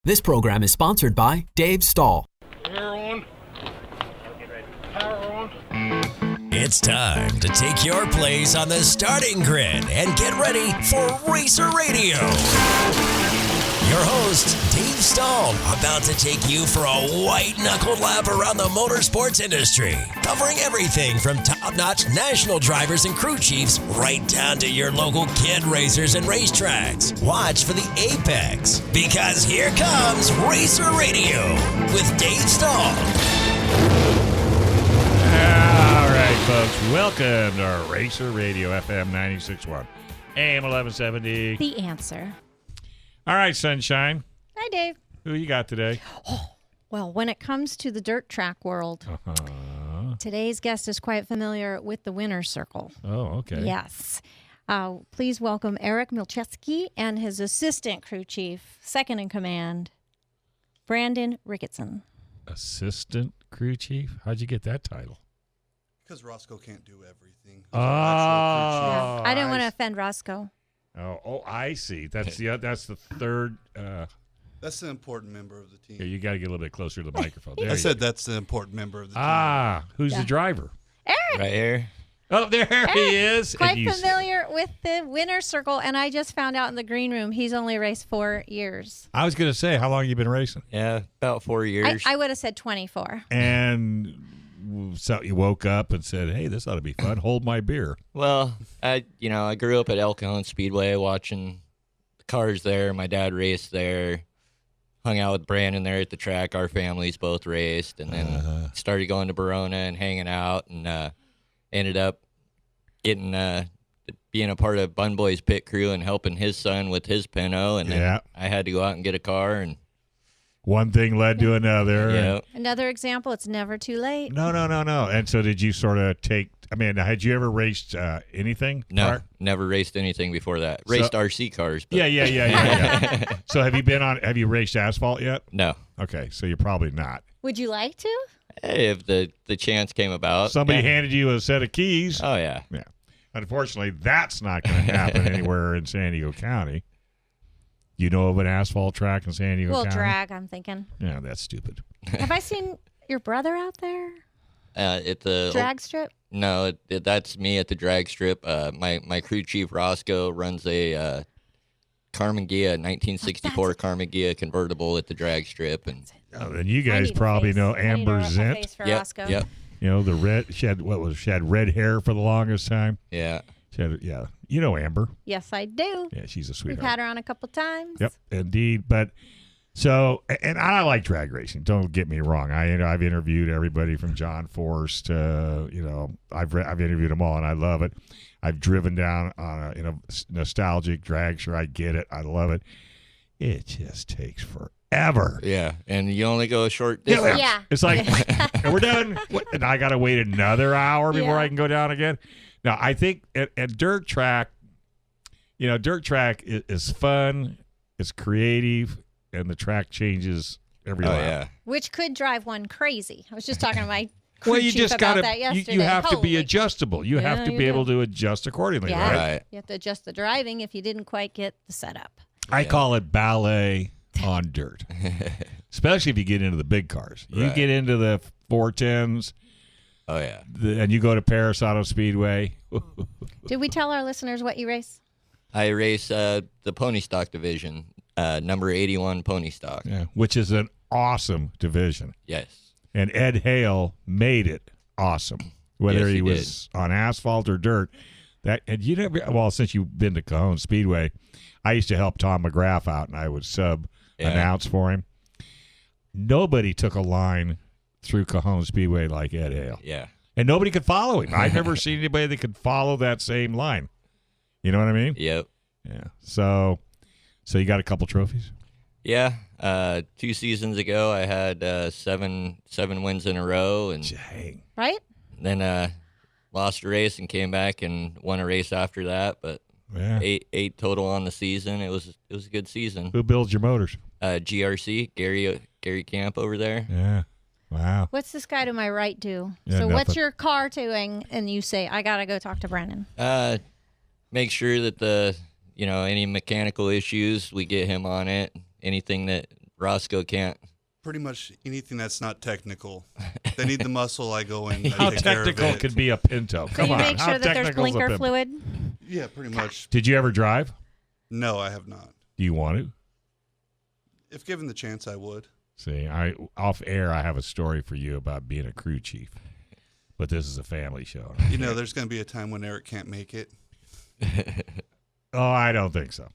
This program is sponsored by Dave Stahl. Power on. Power on. It's time to take your place on the starting grid and get ready for Racer Radio. Your host, Dave Stahl, about to take you for a white-knuckled lap around the motorsports industry, covering everything from top-notch national drivers and crew chiefs right down to your local kid racers and racetracks. Watch for the apex, because here comes Racer Radio with Dave Stahl. All right, folks, welcome to our Racer Radio FM 96.1, AM 1170. The answer. All right, Sunshine. Hi, Dave. Who you got today? Well, when it comes to the dirt track world, today's guest is quite familiar with the winner's circle. Oh, okay. Yes. Please welcome Eric Milczewski and his assistant crew chief, second in command, Brandon Ricketson. Assistant crew chief? How'd you get that title? Because Roscoe can't do everything. Oh. Yeah. I didn't want to offend Roscoe. Oh, I see. That's the third. That's the important member of the team. Yeah, you got to get a little bit closer to the microphone. There I you said go. that's the important member of the team. Who's the driver? Eric. Right here. Oh, there he is. Quite And you- familiar with the winner's circle, and I just found out in the green room he's only raced 4 years. I was going to say, how long have you been racing? Yeah, about 4 years. I would have said 24. And so you woke up and said, hey, this ought to be fun. Hold my beer. Well, I grew up at El Cajon Speedway watching the cars there. My dad raced there. Hung out with Brandon there at the track. Our families both raced. And then started going to Verona and hanging out. And ended up getting being a part of Bun Boy's pit crew and helping his son with his Pinto. And then I had to go out and get a car. And one thing led to another. yeah. Another example, it's never too late. No. And so did you sort of had you ever raced anything? No, car? never raced anything before that. Raced RC cars. But Yeah. So have you raced asphalt yet? No. Okay, so you're probably not. Would you like to? Hey, if the chance came about. Somebody handed you a set of keys. Oh, yeah. Yeah. Unfortunately, that's not going to happen anywhere in San Diego County. You know of an asphalt track in San Diego Well, County? drag, I'm thinking. Yeah, that's stupid. Have I seen your brother out there? At the Drag strip? No, that's me at the drag strip. My crew chief Roscoe runs a Carmen Ghia 1964 Carmen Ghia convertible at the drag strip, and And you guys probably know Amber Zint. Roscoe. Yep. You know the red. She had red hair for the longest time. Yeah. You know Amber. Yes, I do. Yeah, she's a We've sweetheart. had her on a couple times. Yep, indeed. But so, and I like drag racing. Don't get me wrong. I've interviewed everybody from John Force to I've interviewed them all, and I love it. I've driven down on a nostalgic drag. Sure, I get it. I love it. It just takes forever. Yeah, and you only go a short distance. Yeah. It's like, and we're done. And I got to wait another hour before Yeah. I can go down again. Now, I think at dirt track, dirt track is fun, it's creative, and the track changes every lap. Yeah. Which could drive one crazy. I was just talking to my crew Well, you chief just about got that to yesterday. you have to be Holy- adjustable. You have to you be do. able to adjust accordingly, Yeah. right? Right. You have to adjust the driving if you didn't quite get the setup. I call it ballet on dirt, especially if you get into the big cars. You Right. get into the 410s, Oh yeah. and you go to Paris Auto Speedway. Did we tell our listeners what you race? I race the pony stock division, number 81 pony stock. Yeah, which is an awesome division. Yes. And Ed Hale made it awesome, whether Yes, he he was on asphalt or dirt. Since you've been to Cajon Speedway, I used to help Tom McGrath out, and I would announce for him. Nobody took a line through Cajon Speedway like Ed Hale, Yeah. and nobody could follow him. I've never seen anybody that could follow that same line. You know what I mean? Yep. Yeah. So you got a couple trophies? Yeah. 2 seasons ago, I had seven wins in a row, and Dang. Right? then lost a race and came back and won a race after that. But Yeah. eight total on the season. It was a good season. Who builds your motors? GRC Gary Camp over there. Yeah. Wow. What's this guy to my right do? Yeah, so what's nothing. your car doing? And you say, I got to go talk to Brennan. Make sure that any mechanical issues, we get him on it. Anything that Roscoe can't. Pretty much anything that's not technical. If they need the muscle, I go in. How I take care of technical it. could be a Pinto? So Come you on. make How sure that there's technical is a blinker Pinto? fluid. Yeah, pretty much. Did you ever drive? No, I have not. Do you want to? If given the chance, I would. See, off air, I have a story for you about being a crew chief, but this is a family show. You know, there's going to be a time when Eric can't make it. Oh, I don't think so.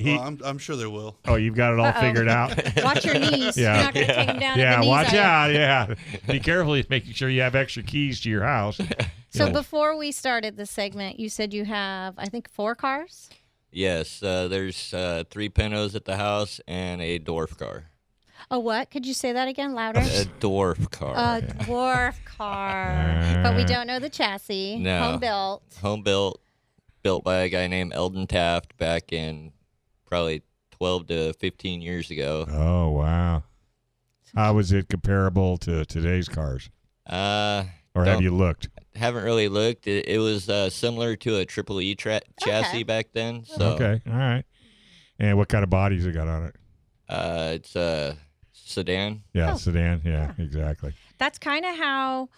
Well, I'm sure there will. Oh, you've got it all figured out. Watch your knees. Yeah. You're not going to take them down Yeah, at the knees, watch are you? out. Yeah, be careful. Making sure you have extra keys to your house. So You know. before we started this segment, you said you have, I think, 4 cars? Yes, there's 3 Pintos at the house and a dwarf car. A what? Could you say that again louder? A dwarf car. A dwarf car. But we don't know the chassis. No. Home built. Home built by a guy named Eldon Taft back in probably 12 to 15 years ago. Oh wow! How was it comparable to today's cars? Or have Don't- you looked? Haven't really looked. It was similar to a Triple E chassis back then. So Okay, all right. And what kind of bodies it got on it? it's a sedan. Yeah, Oh. sedan. Yeah, exactly. That's kind of how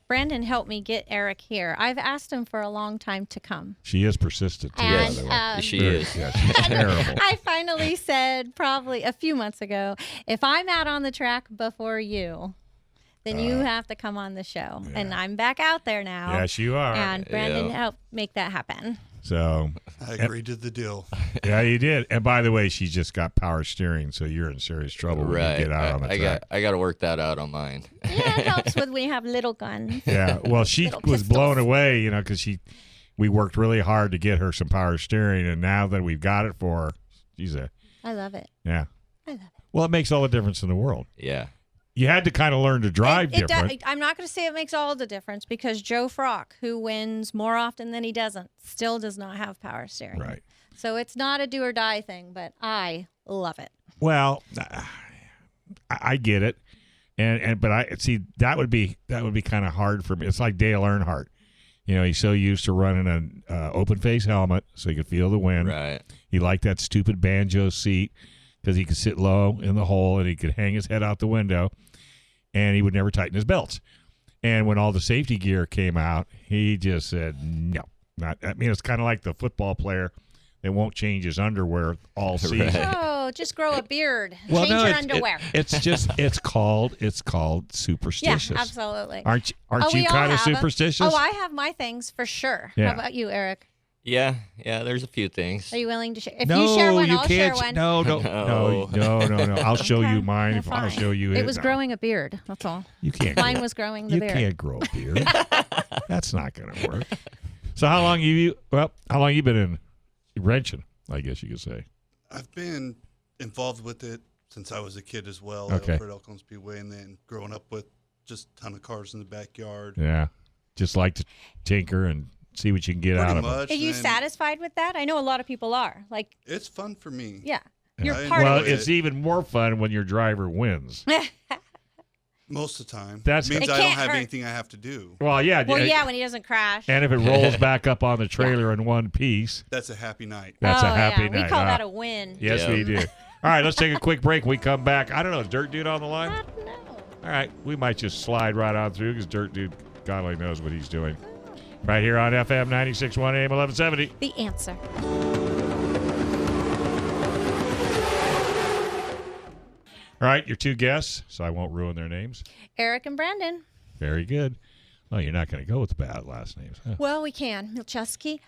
Brandon helped me get Eric here. I've asked him for a long time to come. She is persistent too. And, by the way. She Very- is. Yeah, she's terrible. I finally said probably a few months ago, if I'm out on the track before you, then you have to come on the show. And I'm back out there now. Yes, you are. And Brandon Yeah. helped make that happen. So, I agreed to the deal. yeah, you did. And by the way, she's just got power steering, so you're in serious trouble when Right. you get out on the track. I got to work that out on mine. Yeah, it helps when we have little guns. Yeah, well, she Little was blown pistols. away, because we worked really hard to get her some power steering, and now that we've got it for her, she's I love it. yeah. I love it. Well, it makes all the difference in the world. Yeah. You had to kind of learn to drive different. I'm not going to say it makes all the difference because Joe Frock, who wins more often than he doesn't, still does not have power steering. Right. So it's not a do or die thing, but I love it. Well, I get it, but I see that would be kind of hard for me. It's like Dale Earnhardt. He's so used to running an open face helmet so he could feel the wind. Right. He liked that stupid banjo seat because he could sit low in the hole and he could hang his head out the window, and he would never tighten his belts. And when all the safety gear came out, he just said no. It's kind of like the football player that won't change his underwear all season. Right. Oh, just grow a beard. Well, Change no, your underwear. it's called Yeah, superstitious. absolutely. Aren't we you all kind of have 'em. superstitious? Oh, I have my things for sure. Yeah. How about you, Eric? Yeah. There's a few things. Are you willing to share? If no, you share one, you I'll can't. share one. No. I'll show Okay, you mine. well, I'll fine. show you It was no. growing a beard. That's all. You can't. Mine grow- was growing the You beard. can't grow a beard. That's not going to work. So how long you been in wrenching? I guess you could say. I've been involved with it since I was a kid as well. Okay. Over at Elkhorn Speedway, and then growing up with just a ton of cars in the backyard. Yeah, just like to tinker and see what you can get out Pretty of it. much. Are you and satisfied with that? I know a lot of people are. Like, It's fun for me. yeah, you're I part Well, of enjoy it. it's even more fun when your driver wins. Most of the time. That's- means It I don't can't have hurt. anything I have to do. Well, yeah. Well, yeah, when he doesn't crash. And if it rolls back up on the trailer in one piece, That's a happy night. that's oh, a happy yeah. night. We call huh? that a win. Yes, Yeah. we do. All right, let's take a quick break. When we come back. I don't know, Dirt Dude on the line? I don't know. All right, we might just slide right on through because Dirt Dude, God only knows what he's doing. Right here on FM 96.1 AM 1170. The answer. All right, your two guests, so I won't ruin their names. Eric and Brandon. Very good. Well, you're not going to go with the bad last names, huh? Well, we can. Milczewski.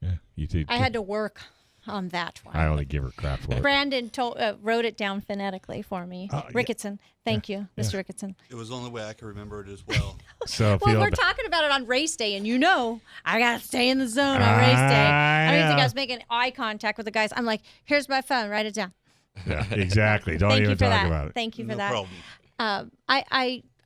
Yeah, you two. I had to work on that one. I only give her crap for it. Brandon wrote it down phonetically for me. Yeah. Ricketson. Thank you, Mr. Ricketson. It was the only way I could remember it as well. So Well, feel we're ba- talking about it on race day, and I got to stay in the zone on race day. I don't even think know. I was making eye contact with the guys. I'm like, here's my phone. Write it down. Yeah, exactly. Don't Thank even you for talk that. about it. Thank you for No that. problem.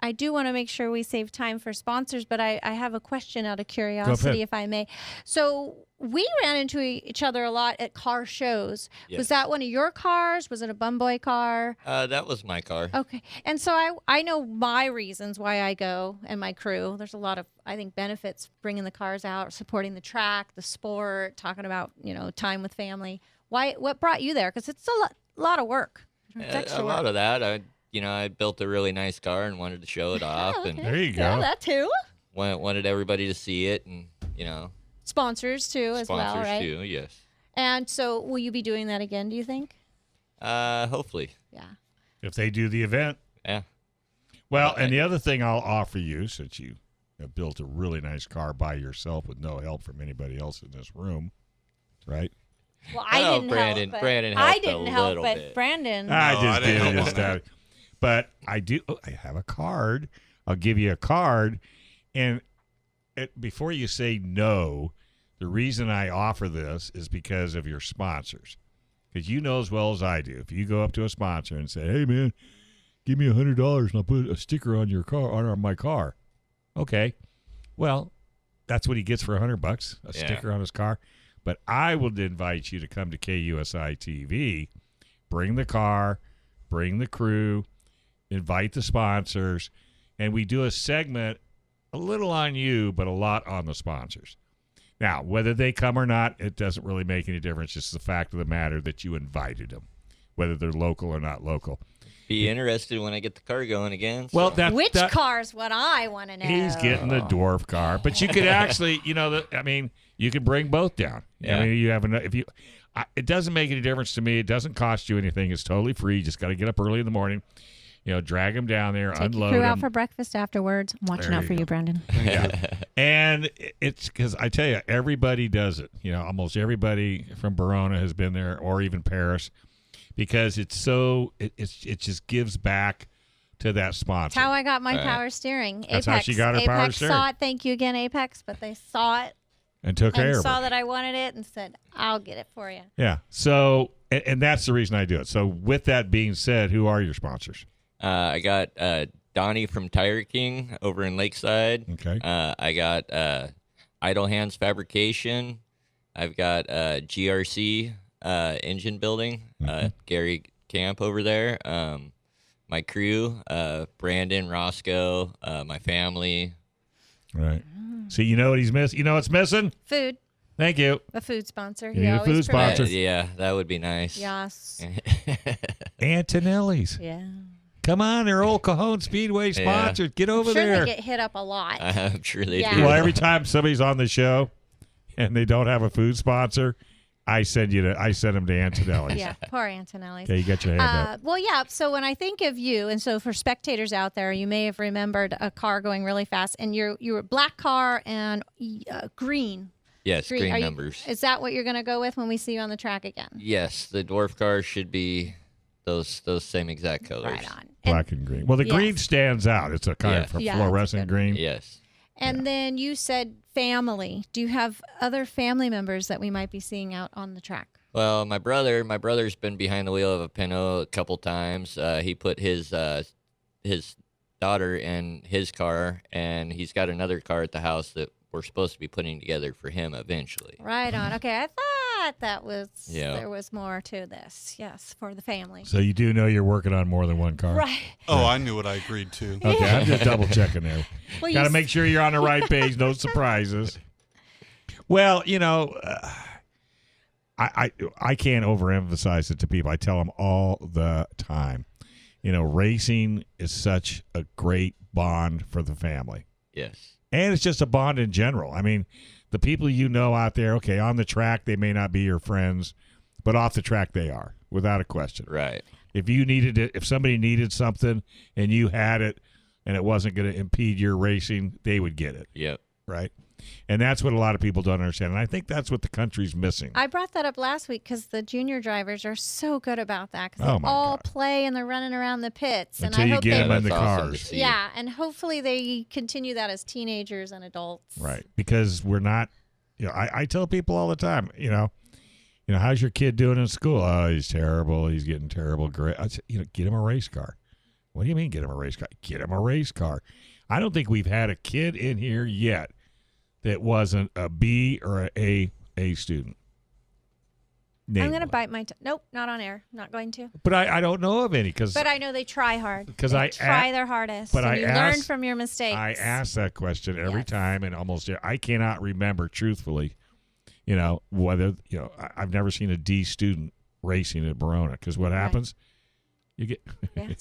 I do want to make sure we save time for sponsors, but I have a question out of curiosity, if I may. So we ran into each other a lot at car shows. Yes. Was that one of your cars? Was it a Bumboy car? That was my car. Okay. And so I know my reasons why I go and my crew. There's a lot of, I think, benefits bringing the cars out, supporting the track, the sport, talking about, time with family. What brought you there? Because it's lot of work. It's A extra lot work. of that. I built a really nice car and wanted to show it off, Oh, and okay. There you Yeah, go. that too. wanted everybody to see it, and Sponsors too, as well, sponsors right? too. Yes. And so, will you be doing that again? Do you think? Hopefully. Yeah. If they do the event. Yeah. Well, and the other thing I'll offer you, since you have built a really nice car by yourself with no help from anybody else in this room, right? Well, I Oh, didn't Brandon- help. Brandon I helped a didn't help, little but bit. Brandon. I No, just I didn't did help it on just that. out. But I do. I have a card. I'll give you a card, and before you say no, the reason I offer this is because of your sponsors. Because you know as well as I do, if you go up to a sponsor and say, "Hey, man, give me $100 and I'll put a sticker on your car on my car," okay, well, that's what he gets for $100, a Yeah. sticker on his car. But I would invite you to come to KUSI TV, bring the car, bring the crew, invite the sponsors, and we do a segment a little on you, but a lot on the sponsors. Now, whether they come or not, it doesn't really make any difference. It's the fact of the matter that you invited them, whether they're local or not local. Be interested when I get the car going again. Well, so. that Which that, car's what I want to know? he's getting the dwarf car, but you could actually, you could bring both down. Yeah. I mean, you have enough. It doesn't make any difference to me. It doesn't cost you anything. It's totally free. You just got to get up early in the morning. Drag them down there, Take your unload crew them. out for breakfast afterwards. I'm watching There out you for go. you, Brandon. Yeah. And it's because I tell you, everybody does it. Almost everybody from Verona has been there, or even Paris, because it's so it just gives back to that sponsor. That's how I got my Right. power steering. That's Apex. how she got her Apex power steering. saw it. Thank you again, Apex. But they saw it and took care and of saw her. that I wanted it and said, "I'll get it for you." Yeah. So, and that's the reason I do it. So, with that being said, who are your sponsors? I got Donnie from Tire King over in Lakeside. Okay. I got Idle Hands Fabrication. I've got GRC Engine Building. Gary Camp over there. My crew, Brandon, Roscoe, my family. Right. See, you know what he's missing? You know what's missing? Food. Thank you. A food sponsor. You He need a always food sponsor. provides. Yeah, that would be nice. Yes. Antonelli's. Yeah. Come on, they're old Cajon Speedway sponsors. Get over I'm sure there. they get hit up a lot. I'm sure they Yeah. do. Well, every time somebody's on the show and they don't have a food sponsor, I send them to Antonelli's. Yeah, poor Antonelli. Okay, you got your hand up. Well, yeah. So when I think of you, and so for spectators out there, you may have remembered a car going really fast, and you were a black car and green. Yes, green Are you- numbers. Is that what you're going to go with when we see you on the track again? Yes, the dwarf cars should be those same exact colors. Right on. Black and green. Well, the Yes. green stands out. It's a kind of a Yeah, fluorescent that's good. green. Yes. And then you said family. Do you have other family members that we might be seeing out on the track? Well, my brother's been behind the wheel of a Pinot a couple times. He put his daughter in his car, and he's got another car at the house that we're supposed to be putting together for him eventually. Right on. Okay, I thought that was Yeah. there was more to this. Yes, for the family. So you do know you're working on more than one car. Right. Oh, I knew what I agreed to. Okay, I'm just double checking there. Well, you Got to s- make sure you're on the right page. No surprises. Well, I can't overemphasize it to people. I tell them all the time. Racing is such a great bond for the family. Yes. And it's just a bond in general. I mean, the people out there, okay, on the track, they may not be your friends, but off the track, they are, without a question. Right. If you needed it, if somebody needed something and you had it and it wasn't going to impede your racing, they would get it, Yep. right? And that's what a lot of people don't understand. And I think that's what the country's missing. I brought that up last week because the junior drivers are so good about that because Oh, they my all God. play and they're running around the pits. Until and I you hope get they, them in the That's awesome to cars. see. yeah, and hopefully they continue that as teenagers and adults. Right. Because we're not, I tell people all the time, how's your kid doing in school? Oh, he's terrible. He's getting terrible grades. I say, get him a race car. What do you mean get him a race car? Get him a race car. I don't think we've had a kid in here yet that wasn't a B or a student. Name I'm going to one. bite my nope, not on air. Not going to. But I don't know of any because But I know they try hard. 'Cause They I try a- their hardest. but and I you learn ask- from your mistakes. I ask that question every Yes. time, and almost I cannot remember truthfully, whether I've never seen a D student racing at Verona because what happens? You get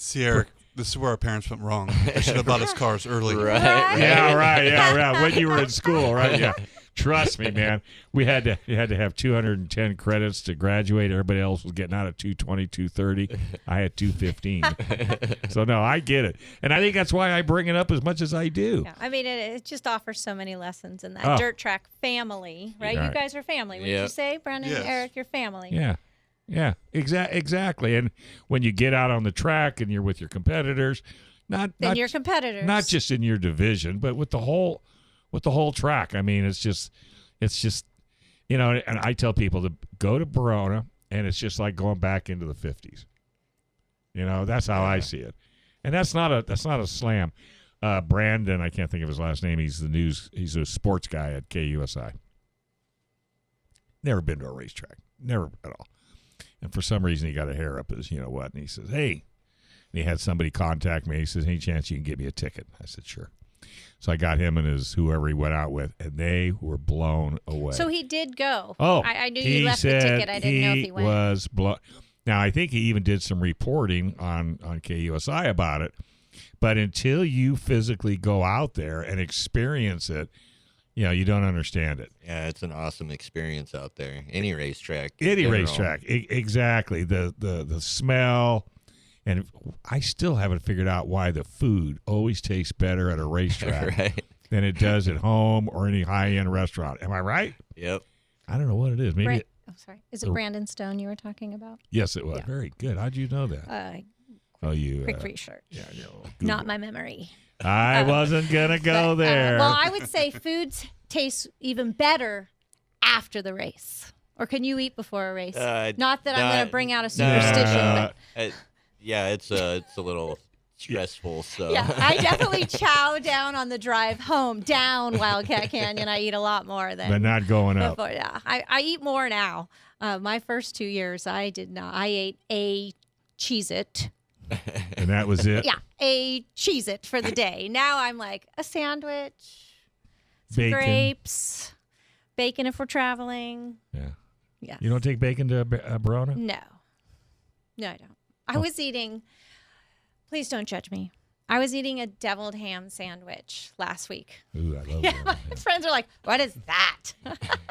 See, Eric, this is where our parents went wrong. They should have bought us cars early. Right. Yeah, right. Yeah, right. When you were in school, right? Yeah. Trust me, man. You had to have 210 credits to graduate. Everybody else was getting out at 220, 230. I had 215. So no, I get it, and I think that's why I bring it up as much as I do. Yeah, I mean, it just offers so many lessons in that dirt track family, right? Right. You guys are family. Would you say, Brendan, Yes. Eric, you're family? Yeah, exactly. And when you get out on the track and you're with your competitors, not your competitors, not just in your division, but with the whole track. I mean, it's just, you know. And I tell people to go to Verona, and it's just like going back into the 50s. You know, that's how I see it, and that's not a slam. Brandon, I can't think of his last name. He's a sports guy at KUSI. Never been to a racetrack, never at all. And for some reason, he got a hair up his, you know what, and he says, hey, and he had somebody contact me. He says, any chance you can get me a ticket? I said, sure. So I got him and whoever he went out with, and they were blown away. So he did go. Oh, I knew you left the ticket. I didn't know if he went. Was blown. Now, I think he even did some reporting on KUSI about it. But until you physically go out there and experience it, you know, you don't understand it. Yeah, it's an awesome experience out there. Any racetrack. Any racetrack. Exactly. The smell. And I still haven't figured out why the food always tastes better at a racetrack Right. than it does at home or any high-end restaurant. Am I right? Yep. I don't know what it is. Maybe. Sorry. Is it Brandon Stone you were talking about? Yes, it was. Yeah. Very good. How'd you know that? Quick research. Yeah, you know, Not my memory. I wasn't gonna go there. Well, I would say foods taste even better after the race. Or can you eat before a race? Not that I'm going to bring out a superstition, but yeah, it's a little stressful. So yeah, I definitely chow down on the drive home down Wildcat Canyon. I eat a lot more than but not going up. before. Yeah, I eat more now. My first 2 years, I did not. I ate a Cheez-It. And that was it. Yeah, a Cheez-It for the day. Now I'm like a sandwich, some Bacon. grapes, bacon if we're traveling. Yeah. Yeah. You don't take bacon to Verona? No, I don't. I was eating. Please don't judge me. I was eating a deviled ham sandwich last week. Ooh, I love Yeah, that. my friends are like, "What is that?"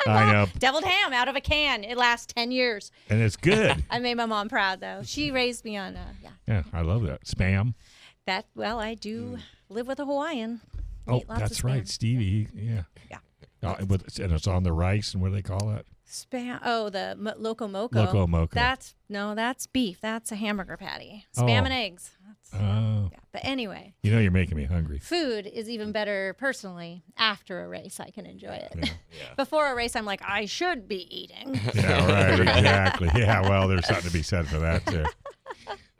I know. Deviled ham out of a can. It lasts 10 years. And it's good. I made my mom proud though. She raised me on Yeah, I love that. Spam. that. Well, I do live with a Hawaiian. Oh, Eat lots that's of right. spam. Stevie. Yeah. Yeah. And it's on the rice, and what do they call that? Spam. Oh, the Loco Moco. Loco Moco. That's beef. That's a hamburger patty. Spam Oh. and eggs. Oh. Yeah. But anyway, You know you're making me hungry. food is even better personally after a race. I can enjoy it. Yeah. Before a race, I'm like, I should be eating. Yeah, right. Exactly. Yeah, well, there's something to be said for that, too.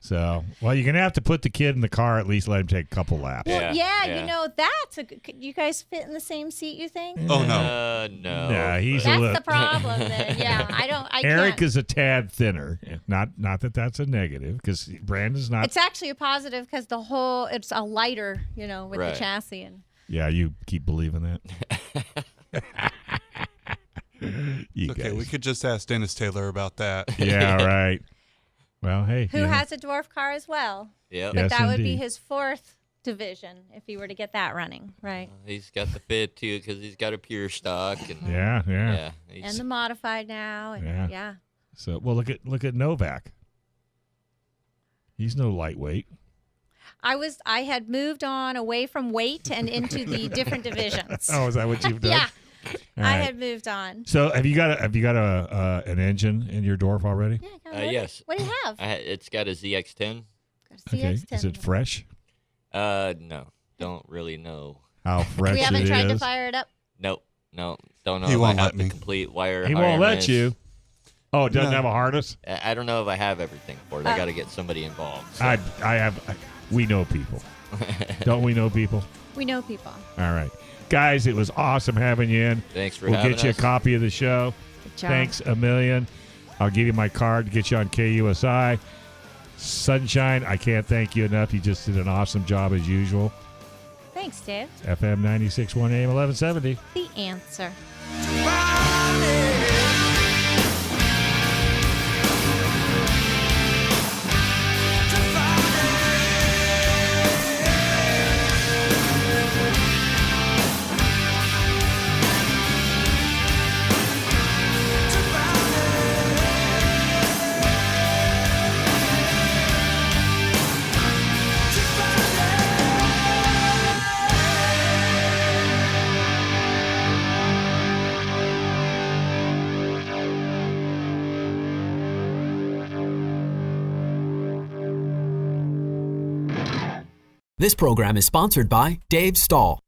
So, well, you're going to have to put the kid in the car, at least let him take a couple laps. Well, Yeah. you know, that's a good. Could you guys fit in the same seat, you think? Oh, no. No. Yeah, he's a That's little. the problem then. Yeah, I Eric can't. is a tad thinner. Not that that's a negative, because Brandon's not. It's actually a positive because it's a lighter, you know, with Right. the chassis. And Yeah, you keep believing that. You Okay, guys. we could just ask Dennis Taylor about that. Yeah, right. Well, hey. who has a dwarf car as well. Yep. Yeah. But Yes, that would be indeed. his fourth division if he were to get that running, right? He's got the fit too because he's got a pure stock and Yeah. And the modified now. And Yeah. yeah. So, well, look at Novak. He's no lightweight. I had moved on away from weight and into the different divisions. Oh, is that what you've done? Yeah. All I right. had moved on. So, have you got a an engine in your dwarf already? Yeah, yes. What do you have? It's got a ZX10. Got a CX-10. Is it fresh? No, don't really know. How fresh We haven't it tried to is? fire it up. Nope, no, don't know He if won't I let have the me. complete wire. He won't let harness. you. Oh, it doesn't No. have a harness? I don't know if I have everything for it. I got to get somebody involved. So. We know people. Don't we know people? We know people. All right. Guys, it was awesome having you in. Thanks for We'll having get you us. a copy of the show. Good job. Thanks a million. I'll give you my card to get you on KUSI. Sunshine, I can't thank you enough. You just did an awesome job as usual. Thanks, Dave. FM 96.1 AM 1170. The answer. This program is sponsored by Dave Stahl.